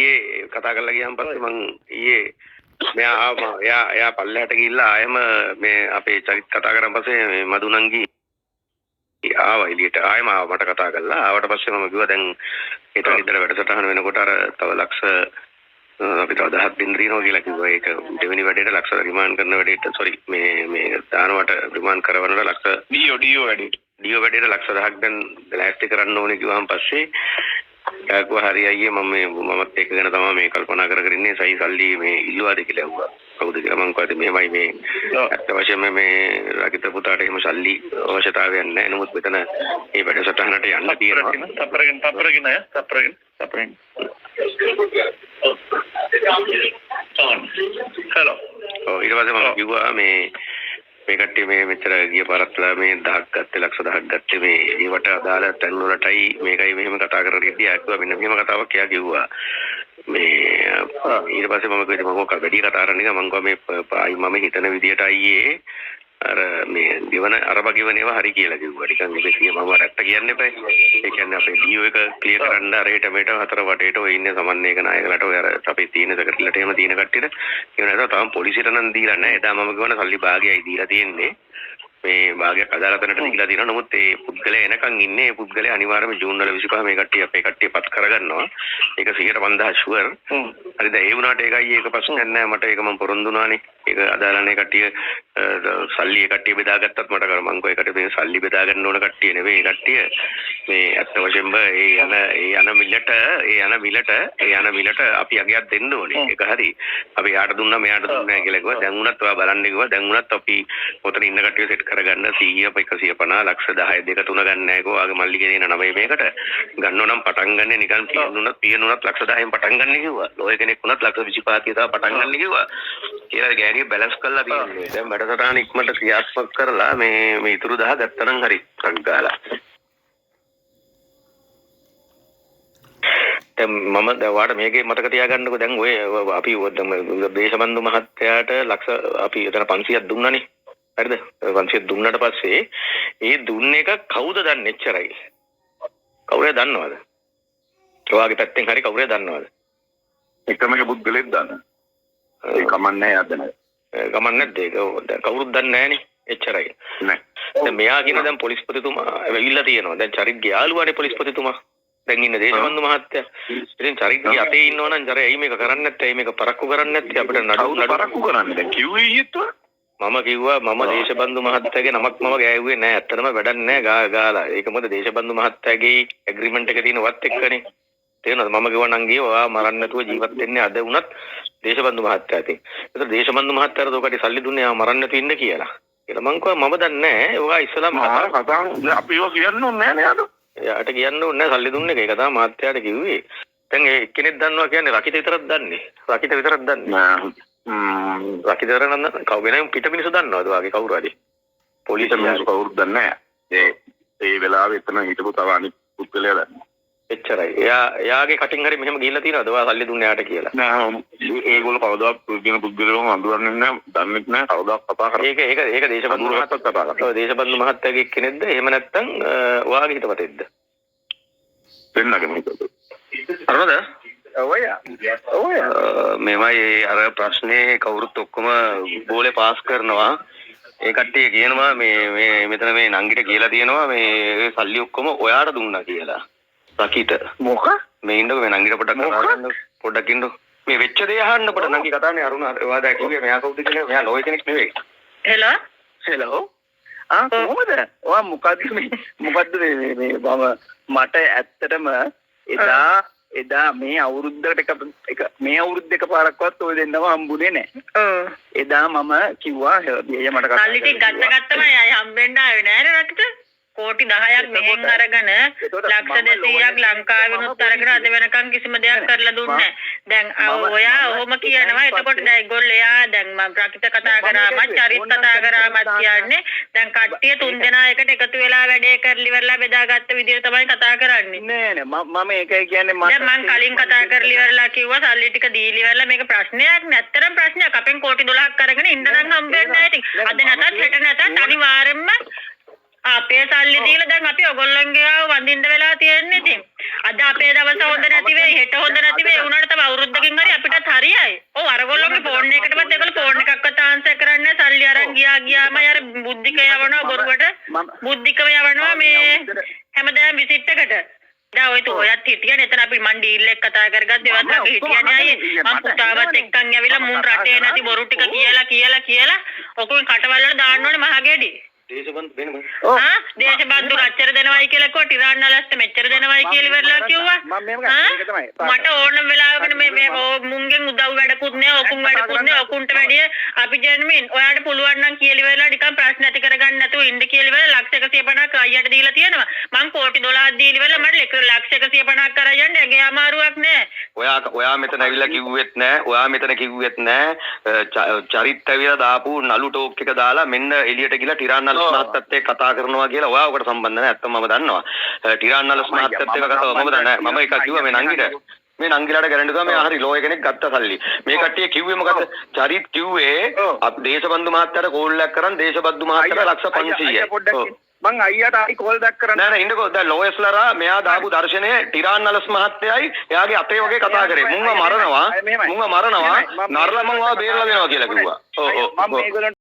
ඊයේ කතා කරලා ගියාන් පස්සේ මං ඊයේ එයා පල්ලෙහාට ගිහිල්ලා ආයෙම මේ අපේ චරිත කතා කරන් පස්සේ මේ මදුනන්ගි ආවා එළියට ආයෙම මට කතා කළා. ආවට පස්සේ මම කිව්වා දැන් ඊට විතර වැඩසටහන වෙනකොට අර තව ලක්ෂ අපි තව 10ක් දින් දිනනවා කියලා කිව්වා. ඒක දෙවෙනි වැඩේට ලක්ෂ රිමාන්ඩ් කරන වැඩේට සෝරි මේ දානවට රිමාන්ඩ් කරවන්නට ලක්ෂ ඩීओ වැඩේට ලක්ෂ 10ක් දැන් ලෑස්ති කරන්න ඕනේ කිව්වහම පස්සේ යාකුව හරි අයියේ මමත් ඒක ගැන තමයි මේ කල්පනා කර ඉන්නේ. සයි සල්ලි මේ ඉල්ලුවාද කියලා ඇහුවා. කවුද කියලා මං කිව්වා මෙහෙමයි මේ අත්ත වශයෙන්ම මේ රකිත පුතාට එහෙම සල්ලි අවශ්‍යතාවයක් නැහැ. නමුත් මෙතන මේ වැඩසටහනට යන්න තියෙනවා. තප්පරගෙන hello. ඊට පස්සේ මම කිව්වා මේ කට්ටිය මේ මෙච්චර ගිය පාරත්ලා මේ 10ක් ගත්තේ ලක්ෂ 10ක් ගත්තේ මේ ඒවට අදාළ තැන් වලටයි මේකයි මෙහෙම කතා කරගෙන ඉතියා කිව්වා මෙන්න මෙහෙම කතාවක් එයා කිව්වා මේ ඊට පස්සේ මම කිව්වා මම වැඩි කතා කරන්න එක මම කිව්වා මේ මම හිතන විදියට අයියේ අර මේ දිවන අරබ කිවනේවා හරි කියලා කිව්වා නිකන් ඉතින් මම රැට්ට කියන්න එපා ඒ කියන්නේ අපේ ඩීओ එක ක්ලියර් කරන්න අර හෙට මෙට හතර වටේට ඔය ඉන්නේ සමන්වේග නායකලාට ඔය අර අපේ තියෙන සෙක්‍රටරිලට එහෙම තියෙන කට්ටියට ඒ වෙනදා තාම පොලිසියට නම් දීලා නැහැ එදා මම කියවන සල්ලි භාගයයි දීලා තියෙන්නේ මේ භාගයක් අදාළතනට දීලා තියෙනවා නමුත් ඒ පුද්ගලයා එනකන් ඉන්නේ ඒ පුද්ගලයා අනිවාර්යයෙන්ම ජූන් වල 25 මේ කට්ටිය අපේ කට්ටිය පත් කරගන්නවා ඒක 150 ෂුවර් හරිද ඒ වුණාට ඒකයි ඒක ප්‍රශ්නයක් නැහැ මට ඒක මම පොරොන්දු වුණානේ ඒක අදාළනේ කට්ටිය සල්ලි කට්ටිය බෙදාගත්තත් මට කර මං කොයි කට්ටිය මේ සල්ලි බෙදා ගන්න ඕන කට්ටිය නෙවෙයි කට්ටිය මේ අත්ත වශයෙන්ම ඒ යන මිලට අපි අගයක් දෙන්න ඕනේ ඒක හරි අපි යාට දුන්නා මෙයාට දුන්නේ නැහැ කියලා කිව්වා දැන් උනත් ඔයා බලන්න කිව්වා දැන් උනත් අපි ඔතන ඉන්න කට්ටිය සෙට් කරගන්න 100 150 ලක්ෂ 10 දෙක තුන ගන්න නැහැ කෝ ආගේ මල්ලි ගෙනින 9 මේකට ගන්නව නම් පටන් ගන්න නිකන් පියනුනත් ලක්ෂ 10න් පටන් ගන්න කිව්වා ලෝය කෙනෙක් උනත් ලක්ෂ 25 කී තව පටන් ගන්න කිව්වා කියලා ගෑණිය බැලන්ස් කරලා තියෙන්නේ දැන් වැඩසටහන ඉක්මනට ක්‍රියාත්මක කරලා මේ ඉතුරු 10 ගත්තනම් හරි ටක් ගාලා මම දැන් වාට මේකේ මතක තියාගන්නකෝ දැන් ඔය අපි දේශබන්දු මහත්තයාට ලක්ෂ අපි එතන 500ක් දුන්නානේ හරිද 500ක් දුන්නාට පස්සේ ඒ දුන්න එක කවුද දන්නේ එච්චරයි කවුරුද දන්නවද ඔයාගේ පැත්තෙන් හරි කවුරුද දන්නවද එකම එක පුද්ගලෙක් දන්න ඒ කමන්නේ යද්දන ගමන් නැද්ද ඒක කවුරුත් දන්නේ නැහනේ එච්චරයි නෑ දැන් මෙයා කියන දැන් පොලිස්පතිතුමා ඇවිල්ලා තියෙනවා දැන් චරිත්ගේ යාළුවානේ පොලිස්පතිතුමා දැන් ඉන්න දේශබන්දු මහත්තයා ඉතින් චරිත්ගේ අතේ ඉන්නවා නම් ජර ඇයි මේක කරන්නේ නැත්තේ ඇයි මේක පරක්කු කරන්නේ නැත්තේ අපිට නඩු පරක්කු කරන්නේ දැන් කිව්වේ ඊයේත් මම කිව්වා මම දේශබන්දු මහත්තයාගේ නමක් මම ගෑවුවේ නැහැ ඇත්තටම වැඩක් නැහැ ගාලා ඒක මොකද දේශබන්දු මහත්තයාගේ ඇග්‍රීමන්ට් එක තියෙන වත් එක්කනේ තේරෙනවද මම කිව්වා නම් ගියේ ඔයා මරන්න නැතුව ජීවත් වෙන්නේ අද වුණත් දේශබන්දු මහත්තයා අතින් ඒතර දේශබන්දු මහත්තයාට ඔකට සල්ලි දුන්නේ ආ මරන්න නැතුව ඉන්න කියලා කියලා මං කිව්වා මම දන්නේ නැහැ ඔයා ඉස්සලම කතා අපි ඒවා කියන්න ඕනේ නැහැ නේද එයාට කියන්න ඕනේ නැහැ සල්ලි දුන්නේ ඒක තමයි මාත්‍යාට කිව්වේ දැන් ඒ කෙනෙක් දන්නවා කියන්නේ රකිත විතරක් දන්නේ රකිත විතරක් දන්නේ රකිත විතර නම් කවුගෙනම් පිට මිනිස්සු දන්නවද වාගේ කවුරු හරි පොලිසිය මිනිස්සු කවුරුත් දන්නේ නැහැ ඒ වෙලාවේ එතන හිටපු තව අනිත් පුද්ගලයා දන්නවා එච්චරයි එයාගේ කටින් හරි මෙහෙම ගිහිල්ලා තියෙනවද ඔයා සල්ලි දුන්නේ යාට කියලා නෑ ඒගොල්ලෝ කවදාවත් පුද්ගල පුද්ගලව හඳුනන්නේ නැහැ දන්නේ නැහැ කවදාවත් කතා කරන්නේ ඒක දේශබන්දු මහත්තයා කතා කරා ඔය දේශබන්දු මහත්තයාගේ කෙනෙක්ද එහෙම නැත්නම් ඔයාගේ හිතවතෙක්ද දෙන්නගේ මොකද අරනද ඔය මේමයි අර ප්‍රශ්නේ කවුරුත් ඔක්කොම බෝලේ පාස් කරනවා ඒ කට්ටිය කියනවා මේ මෙතන මේ නංගිට කියලා තියෙනවා මේ සල්ලි ඔක්කොම ඔයාට දුන්නා කියලා රකිට මොක මේ ඉන්නකො මේ නංගිට පොඩ්ඩක් ඉන්නකො මේ වෙච්ච දේ අහන්න පොඩ නංගි කතානේ අරුණ ඔයා දැන් කිව්වේ මෙයා කවුද කියලා මෙයා ලෝය කෙනෙක් නෙවෙයි හෙලෝ කොහොමද ඔයා මොකද්ද මේ මම මට ඇත්තටම එදා මේ අවුරුද්දකට මේ අවුරුද්ද එකපාරක්වත් ඔය දෙන්නව හම්බුනේ නැහැ. එදා මම කිව්වා බිය මට කතා සල්ලි ටික ගත්තම අය හම්බෙන්න ආවේ නෑනේ රටට. කෝටි 10ක් මෙහෙන් අරගෙන ලක්ෂ 200ක් ලංකාවෙනුත් අරගෙන අද වෙනකන් කිසිම දෙයක් කරලා දුන්නේ නැහැ. දැන් ඔයා ඔහොම කියනවා එතකොට දැන් ඒගොල්ලෝ එයා දැන් මම ප්‍රකිත කතා කරාම චරිත කතා කරාම කියන්නේ දැන් කට්ටිය තුන් දෙනා එකට එකතු වෙලා වැඩේ කරලි ඉවරලා බෙදාගත්ත විදිහට තමයි කතා කරන්නේ. නෑ මම ඒකයි කියන්නේ දැන් මං කලින් කතා කරලි ඉවරලා කිව්වා සල්ලි ටික දීලි ඉවරලා මේක ප්‍රශ්නයක් නැත්තරම් ප්‍රශ්නයක් අපෙන් කෝටි 12ක් අරගෙන ඉන්න නම් හම්බෙන්නේ නැහැ ඉතින්. අද නැතත් හෙට නැතත් අනිවාර්යෙන්ම අපේ සල්ලි දීලා දැන් අපි ඔයගොල්ලන්ගේ ආව වඳින්න වෙලා තියෙන්නේ ඉතින්. අද අපේ දවස හොඳ නැති වෙයි හෙට හොඳ නැති වෙයි උනාට තව එකකින් හරි අපිටත් හරියයි. ඔව් අරගොල්ලෝගේ ෆෝන් එකකටවත් ඒගොල්ලෝ ෆෝන් එකක්වත් ආන්සර් කරන්නේ නැහැ. සල්ලි අරන් ගියාම අර බුද්ධික යවනවා බොරුවට. බුද්ධිකව යවනවා මේ හැමදාම විසිට් එකට. දැන් ඔය තෝයත් හිටියනේ එතන අපි මන් ඩීල් එක කතා කරගත්ත ඒවත් ළඟ හිටියනේ අයියේ. මම පුතාවත් එක්කන් ඇවිල්ලා මුන් රටේ නැති බොරු ටික කියලා ඔකුන් කටවල් වල දාන්න ඕනේ මහගෙඩි. දේශබන්දු දෙන්න බෑ. දේශබන්දු අච්චර දෙනවයි කියලා කිව්වා ටිරාන්නලස්ට මෙච්චර දෙනවයි කියලා ඉවරලා කිව්වා. මට ඕනම වෙලාවකට මේ මුන්ගෙන් උදව් වැඩකුත් නෑ ඔකුන් වැඩකුත් නෑ ඔකුන්ට වැඩිය අපි ජෙන්මින් ඔයාලට පුළුවන් නම් කියලා ඉවරලා නිකන් ප්‍රශ්න ඇති කරගන්න නැතුව ඉන්න කියලා ඉවරලා ලක්ෂ 150ක් අයියට දීලා තියෙනවා. මං කෝටි 12ක් දීලා ඉවරලා මට ලක්ෂ 150ක් කරා යන්න ඇගේ අමාරුවක් නෑ. ඔයා මෙතන ඇවිල්ලා කිව්වෙත් නෑ. ඔයා මෙතන කිව්වෙත් නෑ. චරිත් ඇවිල්ලා දාපු නලු ටෝක් එක දාලා මෙන්න එළියට ගිහලා ටිරාන්නල් මහත්තයත් එක්ක කතා කරනවා කියලා ඔයා ඔකට සම්බන්ධ නැහැ. ඇත්තම මම දන්නවා. ටිරාන්නල්ස් මහත්තයත් එක්ක කතාව මම දන්නේ නැහැ. මම එක කිව්වා මේ නංගිට. මේ නංගිලාට ගැරන්ටි දුවා මේ හරි ලෝය කෙනෙක් ගත්ත සල්ලි. මේ කට්ටිය කිව්වේ මොකද? චරිත් කිව්වේ දේශබන්දු මහත්තයාට කෝල් එකක් කරන් දේශබන්දු මහත්තයාට ලක්ෂ 500යි. මං අයියට ආයි කෝල් බෑක් කරන්න. නෑ ඉන්නකෝ දැන් ලෝයස්ලරා මෙයා දාපු දර්ශනය ටිරාන්නල්ස් මහත්තයයි එයාගේ අතේ වගේ කතා කරේ. මුන්ව මරනවා. නරලා මම ඔයා බේරලා දෙනවා කියලා කිව්වා. ඔව් ඔව්. මම මේගොල්ලන්ට